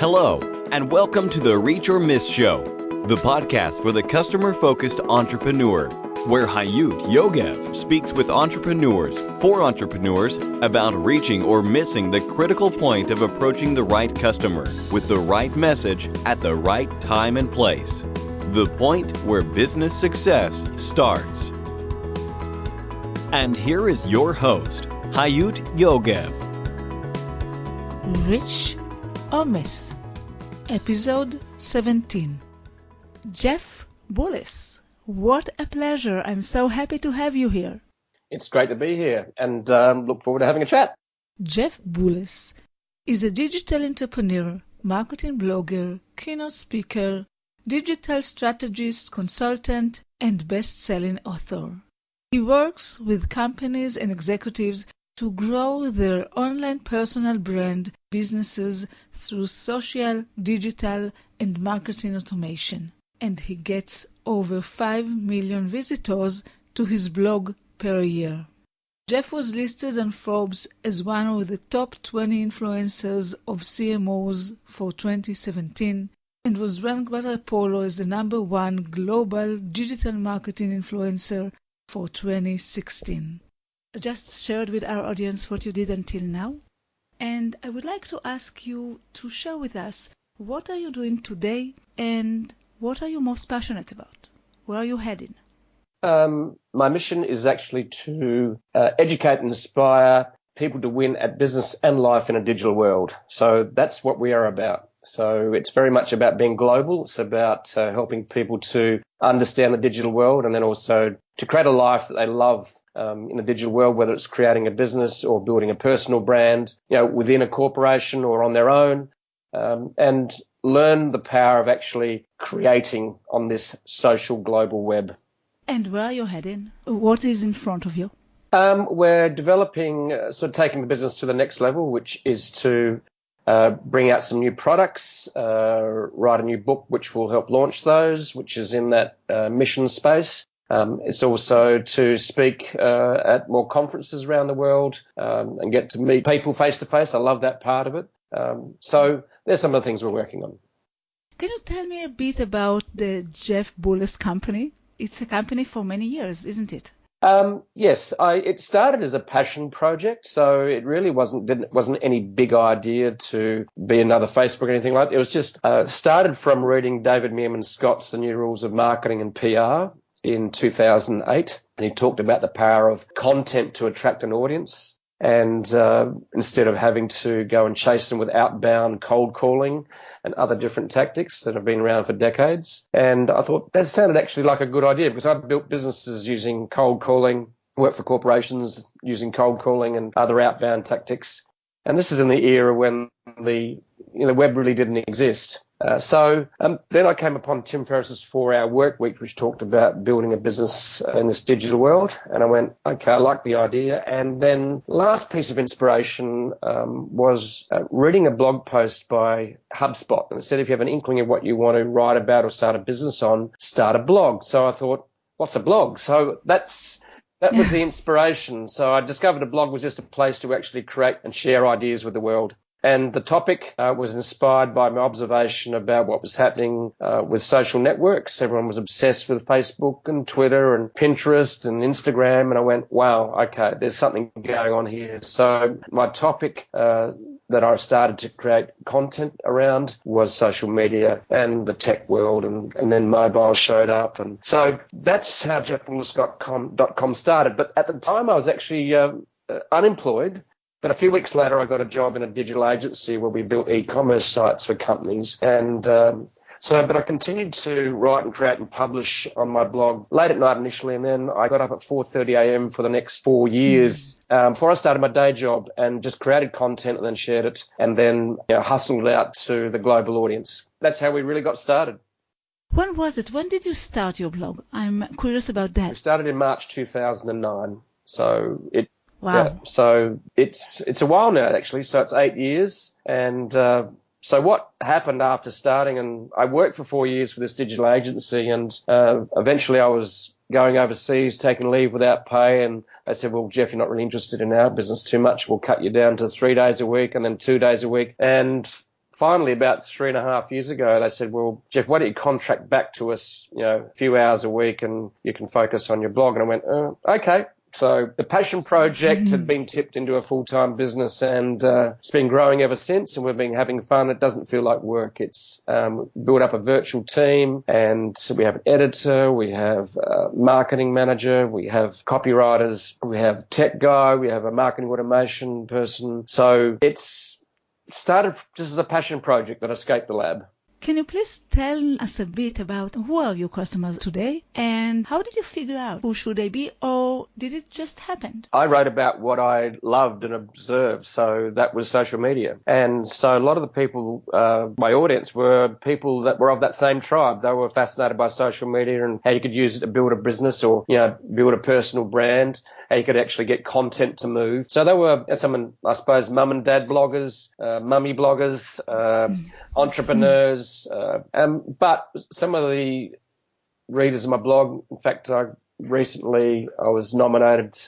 Hello, and welcome to the Reach or Miss Show, the podcast for the customer-focused entrepreneur, where Hayut Yogev speaks with entrepreneurs for entrepreneurs about reaching or missing the critical point of approaching the right customer with the right message at the right time and place. The point where business success starts. And here is your host, Hayut Yogev. Reach or Miss, Episode 17. Jeff Bullas, what a pleasure. I'm so happy to have you here. It's great to be here and look forward to having a chat. Jeff Bullas is a digital entrepreneur, marketing blogger, keynote speaker, digital strategist, consultant, and best-selling author. He works with companies and executives to grow their online personal brand businesses through social, digital, and marketing automation. And he gets over 5 million visitors to his blog per year. Jeff was listed on Forbes as one of the top 20 influencers of CMOs for 2017 and was ranked by Apollo as the #1 global digital marketing influencer for 2016. I just shared with our audience what you did until now, and I would like to ask you to share with us what are you doing today and what are you most passionate about? Where are you heading? My mission is actually to educate and inspire people to win at business and life in a digital world. So that's what we are about. So it's very much about being global. It's about helping people to understand the digital world and then also to create a life that they love in the digital world, whether it's creating a business or building a personal brand, within a corporation or on their own, and learn the power of actually creating on this social global web. And where are you heading? What is in front of you? We're developing, sort of taking the business to the next level, which is to bring out some new products, write a new book which will help launch those, which is in that mission space. It's also to speak at more conferences around the world and get to meet people face to face. I love that part of it. So there's some of the things we're working on. Can you tell me a bit about the Jeff Bullas company? It's a company for many years, isn't it? Yes, it started as a passion project, so it really wasn't any big idea to be another Facebook or anything like that. It was just started from reading David Meerman Scott's The New Rules of Marketing and PR in 2008, and he talked about the power of content to attract an audience. And instead of having to go and chase them with outbound cold calling and other different tactics that have been around for decades. And I thought that sounded actually like a good idea because I've built businesses using cold calling, worked for corporations using cold calling and other outbound tactics. And this is in the era when the web really didn't exist. So then I came upon Tim Ferriss's 4-Hour Work Week, which talked about building a business in this digital world. And I went, okay, I like the idea. And then last piece of inspiration was reading a blog post by HubSpot. And it said, if you have an inkling of what you want to write about or start a business on, start a blog. So I thought, what's a blog? So that was the inspiration. So I discovered a blog was just a place to actually create and share ideas with the world. And the topic was inspired by my observation about what was happening with social networks. Everyone was obsessed with Facebook and Twitter and Pinterest and Instagram. And I went, wow, okay, there's something going on here. So my topic that I started to create content around was social media and the tech world. And then mobile showed up. And so that's how jeffbullas.com started. But at the time I was actually unemployed. But a few weeks later, I got a job in a digital agency where we built e-commerce sites for companies. And but I continued to write and create and publish on my blog late at night initially. And then I got up at 4:30 a.m. for the next 4 years before I started my day job and just created content and then shared it and then hustled it out to the global audience. That's how we really got started. When was it? When did you start your blog? I'm curious about that. We started in March 2009. So Wow. Yeah, so it's a while now, actually. So it's 8 years. And so what happened after starting, and I worked for 4 years for this digital agency, and eventually I was going overseas, taking leave without pay, and they said, well, Jeff, you're not really interested in our business too much. We'll cut you down to 3 days a week and then 2 days a week. And finally, about 3.5 years ago, they said, well, Jeff, why don't you contract back to us, a few hours a week and you can focus on your blog? And I went, okay. So the passion project had been tipped into a full-time business, and it's been growing ever since, and we've been having fun. It doesn't feel like work. It's built up a virtual team, and we have an editor, we have a marketing manager, we have copywriters, we have tech guy, we have a marketing automation person. So it's started just as a passion project that escaped the lab. Can you please tell us a bit about who are your customers today and how did you figure out who should they be, or did it just happen? I wrote about what I loved and observed, so that was social media. And so a lot of the people, my audience, were people that were of that same tribe. They were fascinated by social media and how you could use it to build a business or, build a personal brand, how you could actually get content to move. So they were some, I suppose, mum and dad bloggers, mummy bloggers, entrepreneurs, but some of the readers of my blog, in fact, recently I was nominated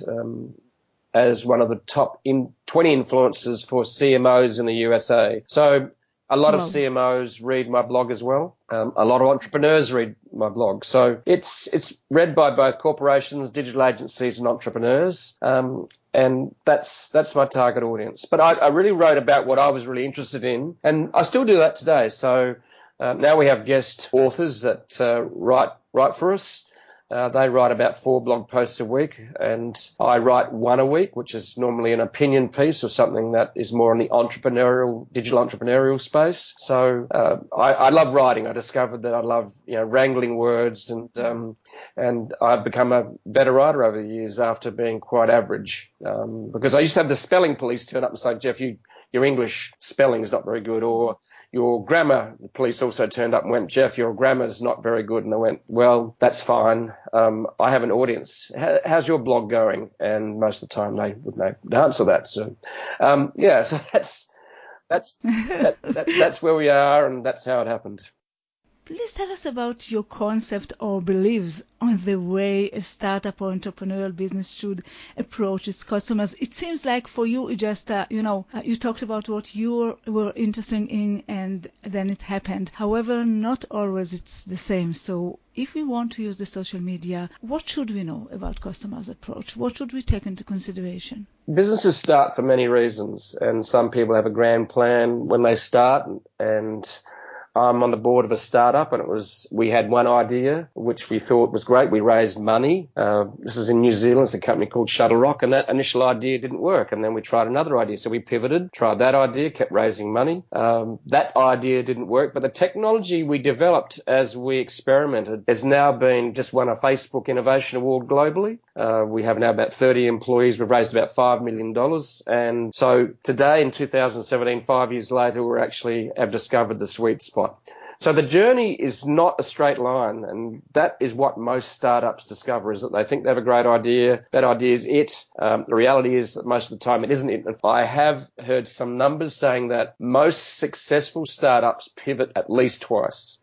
as one of the top 20 influencers for CMOs in the USA. So a lot of CMOs read my blog as well. A lot of entrepreneurs read my blog. So it's read by both corporations, digital agencies, and entrepreneurs. And that's my target audience. But I really wrote about what I was really interested in, and I still do that today. So now we have guest authors that write for us. They write about 4 blog posts a week, and I write 1 a week, which is normally an opinion piece or something that is more in the digital entrepreneurial space. So I love writing. I discovered that I love wrangling words, and I've become a better writer over the years after being quite average. Because I used to have the spelling police turn up and say, Jeff, your English spelling is not very good, or your grammar police also turned up and went, Jeff, your grammar's not very good. And I went, well, that's fine. I have an audience. How's your blog going? And most of the time they would answer that. So, so that's where we are, and that's how it happened. Please tell us about your concept or beliefs on the way a startup or entrepreneurial business should approach its customers. It seems like for you, it just, you talked about what you were interested in and then it happened. However, not always it's the same. So if we want to use the social media, what should we know about customers' approach? What should we take into consideration? Businesses start for many reasons, and some people have a grand plan when they start, and I'm on the board of a startup, and we had one idea which we thought was great. We raised money. This is in New Zealand. It's a company called Shuttle Rock, and that initial idea didn't work. And then we tried another idea. So we pivoted, tried that idea, kept raising money. That idea didn't work, but the technology we developed as we experimented has now been just won a Facebook Innovation Award globally. We have now about 30 employees. We've raised about $5 million. And so today in 2017, 5 years later, we actually have discovered the sweet spot. So the journey is not a straight line, and that is what most startups discover, is that they think they have a great idea. That idea is it. The reality is that most of the time it isn't it. I have heard some numbers saying that most successful startups pivot at least twice.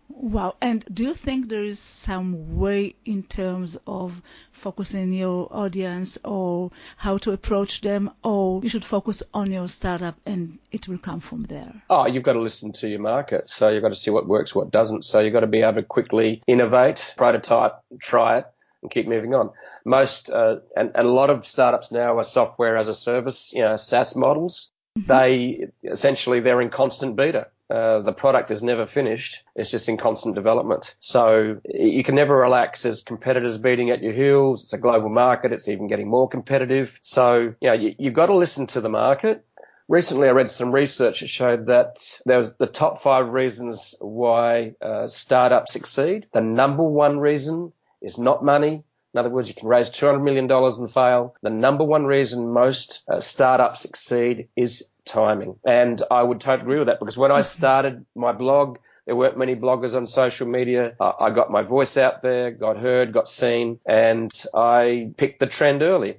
Wow. And do you think there is some way in terms of focusing your audience or how to approach them, or you should focus on your startup and it will come from there? Oh, you've got to listen to your market. So you've got to see what works, what doesn't. So you've got to be able to quickly innovate, prototype, try it, and keep moving on. Most and a lot of startups now are software as a service, SaaS models. Mm-hmm. They're in constant beta. The product is never finished. It's just in constant development. So you can never relax. There's competitors beating at your heels. It's a global market. It's even getting more competitive. So, you've got to listen to the market. Recently, I read some research that showed that there was the top 5 reasons why startups succeed. The number 1 reason is not money. In other words, you can raise $200 million and fail. The number 1 reason most startups succeed is timing. And I would totally agree with that, because when I started my blog, there weren't many bloggers on social media. I got my voice out there, got heard, got seen, and I picked the trend early.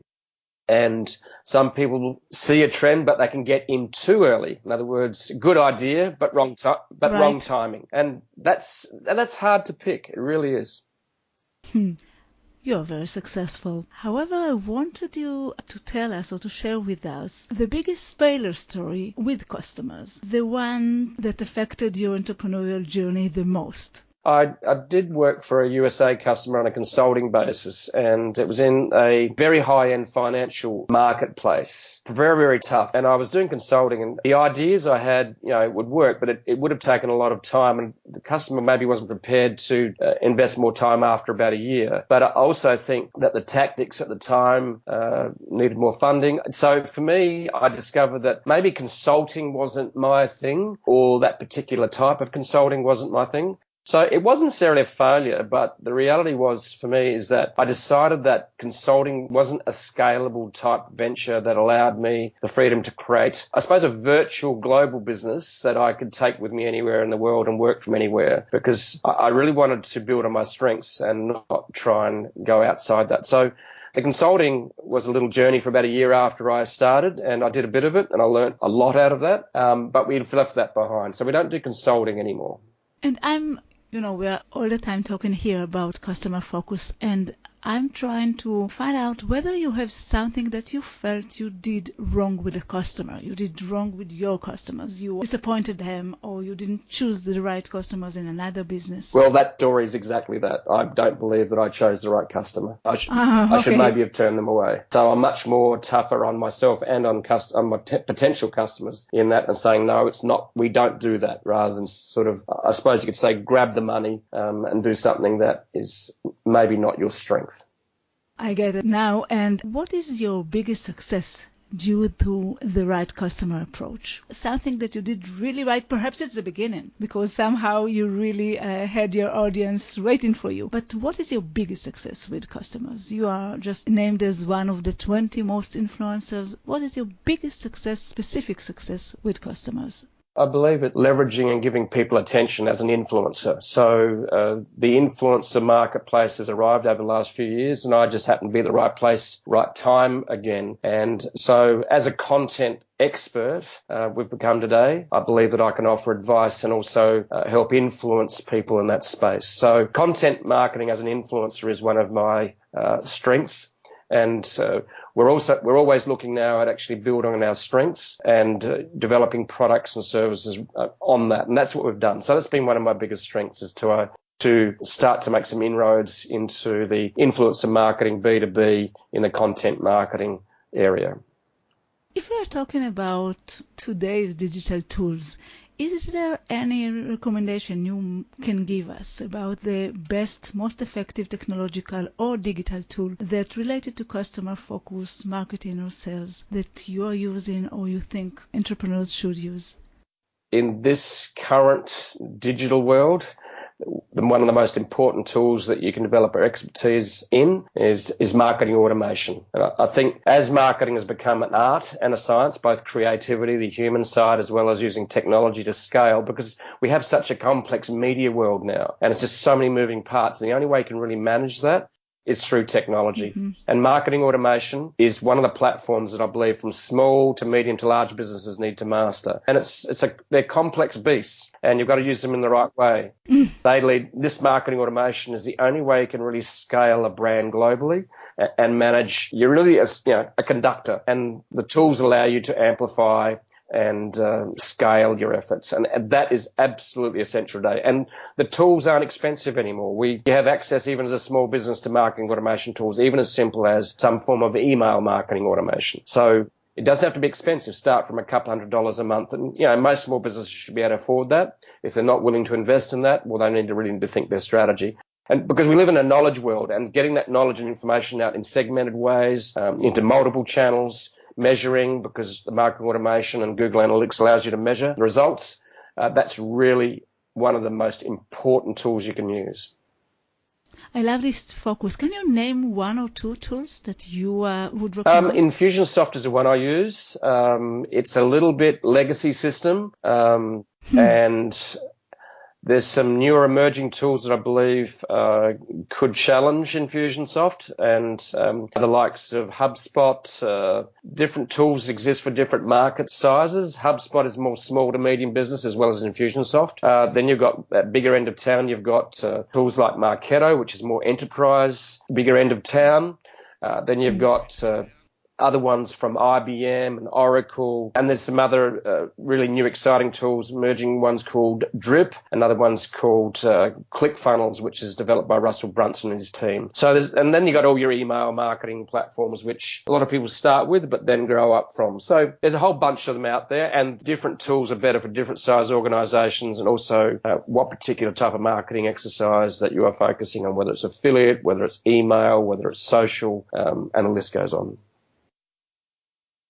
And some people see a trend, but they can get in too early. In other words, good idea, but wrong wrong timing. And that's hard to pick. It really is. You're very successful. However, I wanted you to tell us or to share with us the biggest failure story with customers, the one that affected your entrepreneurial journey the most. I did work for a USA customer on a consulting basis, and it was in a very high-end financial marketplace. Very, very tough. And I was doing consulting, and the ideas I had, would work, but it would have taken a lot of time, and the customer maybe wasn't prepared to invest more time after about a year. But I also think that the tactics at the time needed more funding. So for me, I discovered that maybe consulting wasn't my thing, or that particular type of consulting wasn't my thing. So it wasn't necessarily a failure, but the reality was for me is that I decided that consulting wasn't a scalable type venture that allowed me the freedom to create, I suppose, a virtual global business that I could take with me anywhere in the world and work from anywhere, because I really wanted to build on my strengths and not try and go outside that. So the consulting was a little journey for about a year after I started, and I did a bit of it and I learned a lot out of that, but we left that behind. So we don't do consulting anymore. And we are all the time talking here about customer focus, and I'm trying to find out whether you have something that you felt you did wrong with the customer. You did wrong with your customers. You disappointed them, or you didn't choose the right customers in another business. Well, that story is exactly that. I don't believe that I chose the right customer. I should maybe have turned them away. So I'm much more tougher on myself and on my potential customers in that, and saying, no, it's not, we don't do that, rather than sort of, I suppose you could say, grab the money and do something that is maybe not your strength. I get it now. And what is your biggest success due to the right customer approach? Something that you did really right, perhaps it's the beginning, because somehow you really had your audience waiting for you. But what is your biggest success with customers? You are just named as one of the 20 most influencers. What is your biggest success, specific success with customers? I believe it leveraging and giving people attention as an influencer. So the influencer marketplace has arrived over the last few years, and I just happen to be at the right place, right time again. And so as a content expert we've become today, I believe that I can offer advice and also help influence people in that space. So content marketing as an influencer is one of my strengths. And we're always looking now at actually building on our strengths and developing products and services on that. And that's what we've done. So that's been one of my biggest strengths, is to start to make some inroads into the influencer marketing B2B in the content marketing area. If we are talking about today's digital tools, is there any recommendation you can give us about the best, most effective technological or digital tool that related to customer focus, marketing or sales that you are using or you think entrepreneurs should use? In this current digital world, one of the most important tools that you can develop our expertise in is marketing automation. And I think as marketing has become an art and a science, both creativity, the human side, as well as using technology to scale, because we have such a complex media world now, and it's just so many moving parts. And the only way you can really manage that is through technology. Mm-hmm. And marketing automation is one of the platforms that I believe from small to medium to large businesses need to master. And they're complex beasts, and you've got to use them in the right way. This marketing automation is the only way you can really scale a brand globally and manage. You're really a conductor, and the tools allow you to amplify and scale your efforts. And that is absolutely essential today. And the tools aren't expensive anymore. We have access, even as a small business, to marketing automation tools, even as simple as some form of email marketing automation. So it doesn't have to be expensive. Start from a couple $100 a month. And, most small businesses should be able to afford that. If they're not willing to invest in that, well, they need to really rethink their strategy. And because we live in a knowledge world, and getting that knowledge and information out in segmented ways, into multiple channels, measuring, because the marketing automation and Google Analytics allows you to measure the results. That's really one of the most important tools you can use. I love this focus. Can you name one or two tools that you would recommend? Infusionsoft is the one I use. It's a little bit legacy system, and There's some newer emerging tools that I believe could challenge Infusionsoft, and the likes of HubSpot. Different tools exist for different market sizes. HubSpot is more small to medium business as well as Infusionsoft. Then you've got at bigger end of town, you've got tools like Marketo, which is more enterprise, bigger end of town. Then you've got other ones from IBM and Oracle, and there's some other really new exciting tools, emerging ones called Drip, another one's called ClickFunnels, which is developed by Russell Brunson and his team. And then you got all your email marketing platforms, which a lot of people start with, but then grow up from. So there's a whole bunch of them out there, and different tools are better for different size organizations, and also what particular type of marketing exercise that you are focusing on, whether it's affiliate, whether it's email, whether it's social, and the list goes on.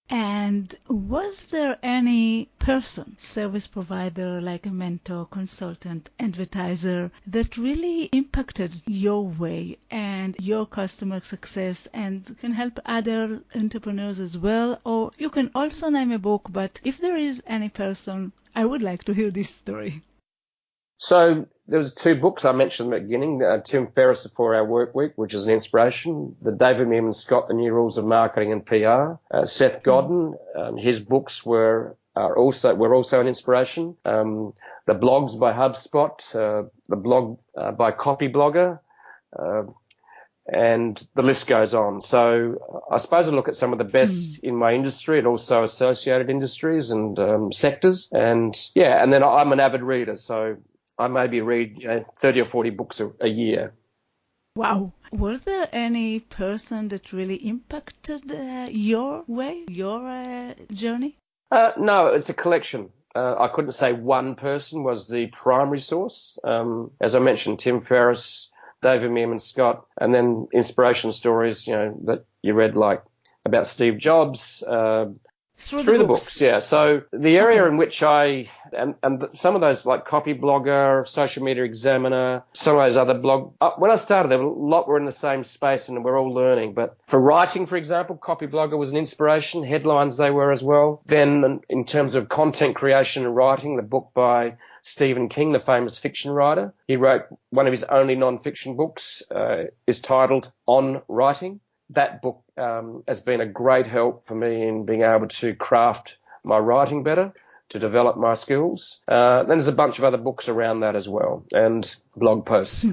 And was there any person, service provider, like a mentor, consultant, advertiser, that really impacted your way and your customer success and can help other entrepreneurs as well? Or you can also name a book, but if there is any person, I would like to hear this story. So there was 2 books I mentioned at the beginning, Tim Ferriss' The 4-Hour Work Week, which is an inspiration, the David Meerman Scott, The New Rules of Marketing and PR, Seth Godin, his books were also an inspiration, the blogs by HubSpot, the blog by Copyblogger, and the list goes on. So I suppose I look at some of the best in my industry and also associated industries and sectors, and then I'm an avid reader, so I maybe read 30 or 40 books a year. Wow. Was there any person that really impacted your way, your journey? No, it's a collection. I couldn't say one person was the primary source. As I mentioned, Tim Ferriss, David Meerman Scott, and then inspiration stories, that you read, like about Steve Jobs, through the books, yeah. So the area in which and some of those, like Copyblogger, Social Media Examiner, some of those other when I started, a lot were in the same space and we're all learning. But for writing, for example, Copyblogger was an inspiration. Headlines they were as well. Then in terms of content creation and writing, the book by Stephen King, the famous fiction writer, he wrote one of his only non-fiction books, is titled On Writing. That book has been a great help for me in being able to craft my writing better, to develop my skills. Then there's a bunch of other books around that as well, and blog posts.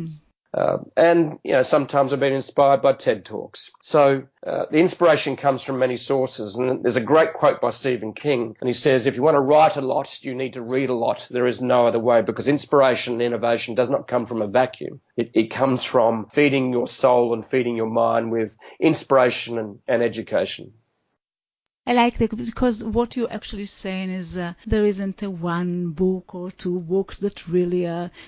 And sometimes I've been inspired by TED Talks. So the inspiration comes from many sources. And there's a great quote by Stephen King, and he says, if you want to write a lot, you need to read a lot. There is no other way, because inspiration and innovation does not come from a vacuum. It comes from feeding your soul and feeding your mind with inspiration and education. I like that, because what you're actually saying is there isn't a one book or 2 books that really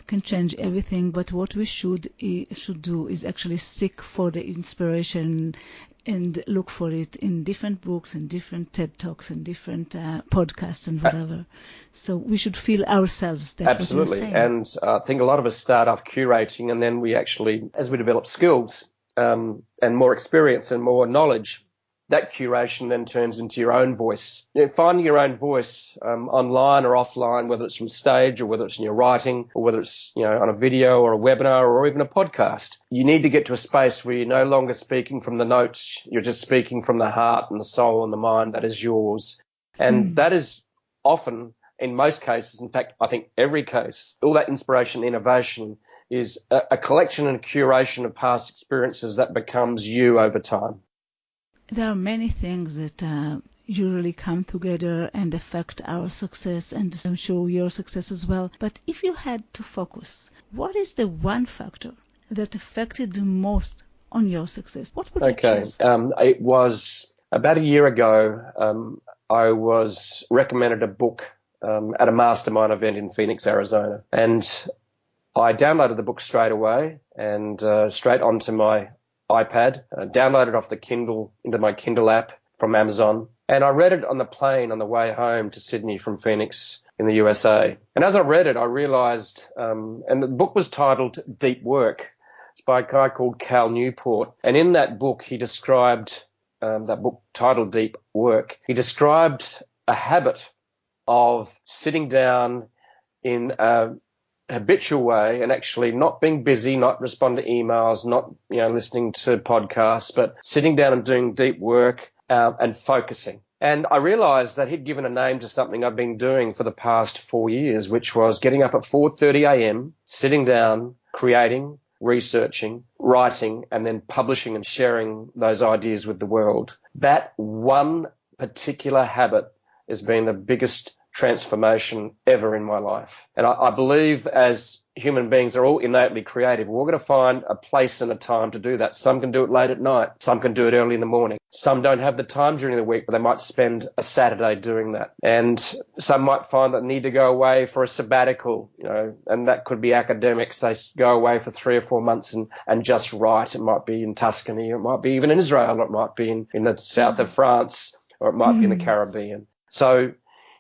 can change everything, but what we should do is actually seek for the inspiration and look for it in different books and different TED Talks and different podcasts and whatever. So we should feel ourselves. That's absolutely. What you're saying. And I think a lot of us start off curating, and then we actually, as we develop skills and more experience and more knowledge, that curation then turns into your own voice. Finding your own voice online or offline, whether it's from stage or whether it's in your writing or whether it's on a video or a webinar or even a podcast. You need to get to a space where you're no longer speaking from the notes. You're just speaking from the heart and the soul and the mind that is yours. And that is often, in most cases, in fact, I think every case, all that inspiration, innovation is a collection and curation of past experiences that becomes you over time. There are many things that usually come together and affect our success, and I'm sure your success as well. But if you had to focus, what is the one factor that affected the most on your success? What would you choose? It was about a year ago. I was recommended a book at a mastermind event in Phoenix, Arizona, and I downloaded the book straight away and straight onto my iPad, downloaded off the Kindle into my Kindle app from Amazon, and I read it on the plane on the way home to Sydney from Phoenix in the USA. And as I read it, I realized, and the book was titled Deep Work. It's by a guy called Cal Newport. And in that book, he described, that book titled Deep Work, he described a habit of sitting down in a habitual way and actually not being busy, not responding to emails, not listening to podcasts, but sitting down and doing deep work and focusing. And I realized that he'd given a name to something I've been doing for the past 4 years, which was getting up at 4:30 a.m., sitting down, creating, researching, writing, and then publishing and sharing those ideas with the world. That one particular habit has been the biggest transformation ever in my life. And I believe as human beings are all innately creative, we're going to find a place and a time to do that. Some can do it late at night. Some can do it early in the morning. Some don't have the time during the week, but they might spend a Saturday doing that. And some might find that they need to go away for a sabbatical, and that could be academics. They go away for 3 or 4 months and just write. It might be in Tuscany, or it might be even in Israel, or it might be in the south of France, or it might be in the Caribbean. So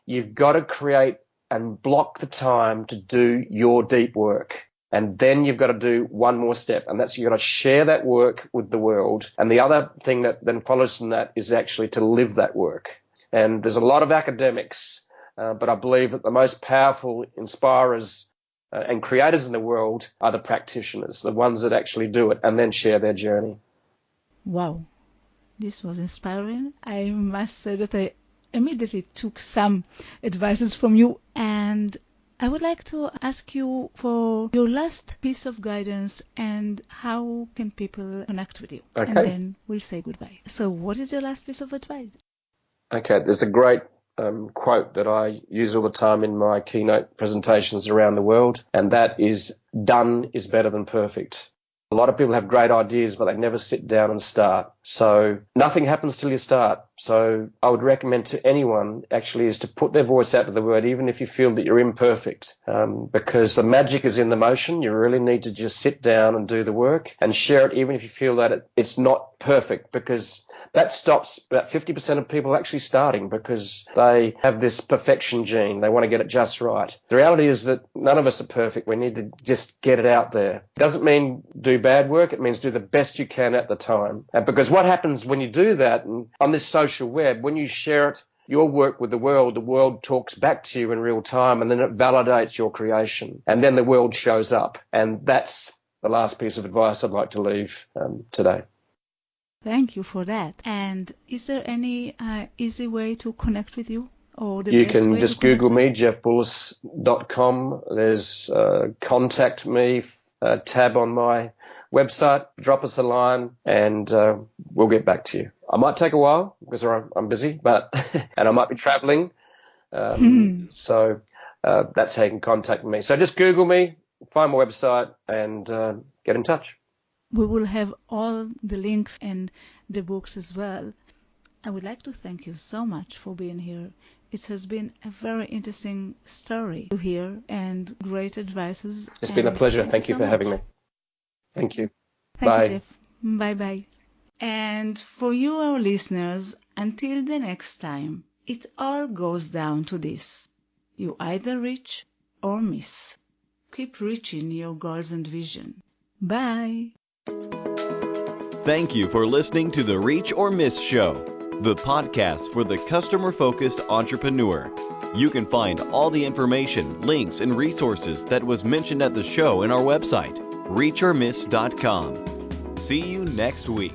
you've got to create and block the time to do your deep work. And then you've got to do one more step, and that's you've got to share that work with the world. And the other thing that then follows from that is actually to live that work. And there's a lot of academics, but I believe that the most powerful inspirers and creators in the world are the practitioners, the ones that actually do it and then share their journey. Wow, this was inspiring. I must say that I immediately took some advices from you, and I would like to ask you for your last piece of guidance and how can people connect with you. Okay. And then we'll say goodbye. So what is your last piece of advice? Okay, there's a great quote that I use all the time in my keynote presentations around the world, and that is, done is better than perfect. A lot of people have great ideas, but they never sit down and start. So nothing happens till you start. So I would recommend to anyone actually is to put their voice out to the world, even if you feel that you're imperfect, because the magic is in the motion. You really need to just sit down and do the work and share it, even if you feel that it's not perfect, because that stops about 50% of people actually starting because they have this perfection gene. They want to get it just right. The reality is that none of us are perfect. We need to just get it out there. It doesn't mean do bad work. It means do the best you can at the time. And because what happens when you do that, and on this social web, when you share it, your work with the world talks back to you in real time, and then it validates your creation. And then the world shows up. And that's the last piece of advice I'd like to leave today. Thank you for that. And is there any easy way to connect with you? Or you can just Google me, jeffbullas.com. There's contact me tab on my website. Drop us a line and we'll get back to you. I might take a while because I'm busy, but and I might be traveling. So that's how you can contact me. So just Google me, find my website, and get in touch. We will have all the links and the books as well. I would like to thank you so much for being here. It has been a very interesting story to hear and great advices. It's been a pleasure. Thank you for having me. Thank you. Thank you, Jeff. Bye-bye. And for you, our listeners, until the next time, it all goes down to this. You either reach or miss. Keep reaching your goals and vision. Bye. Thank you for listening to the Reach or Miss Show, the podcast for the customer-focused entrepreneur. You can find all the information, links, and resources that was mentioned at the show in our website, reachormiss.com. See you next week.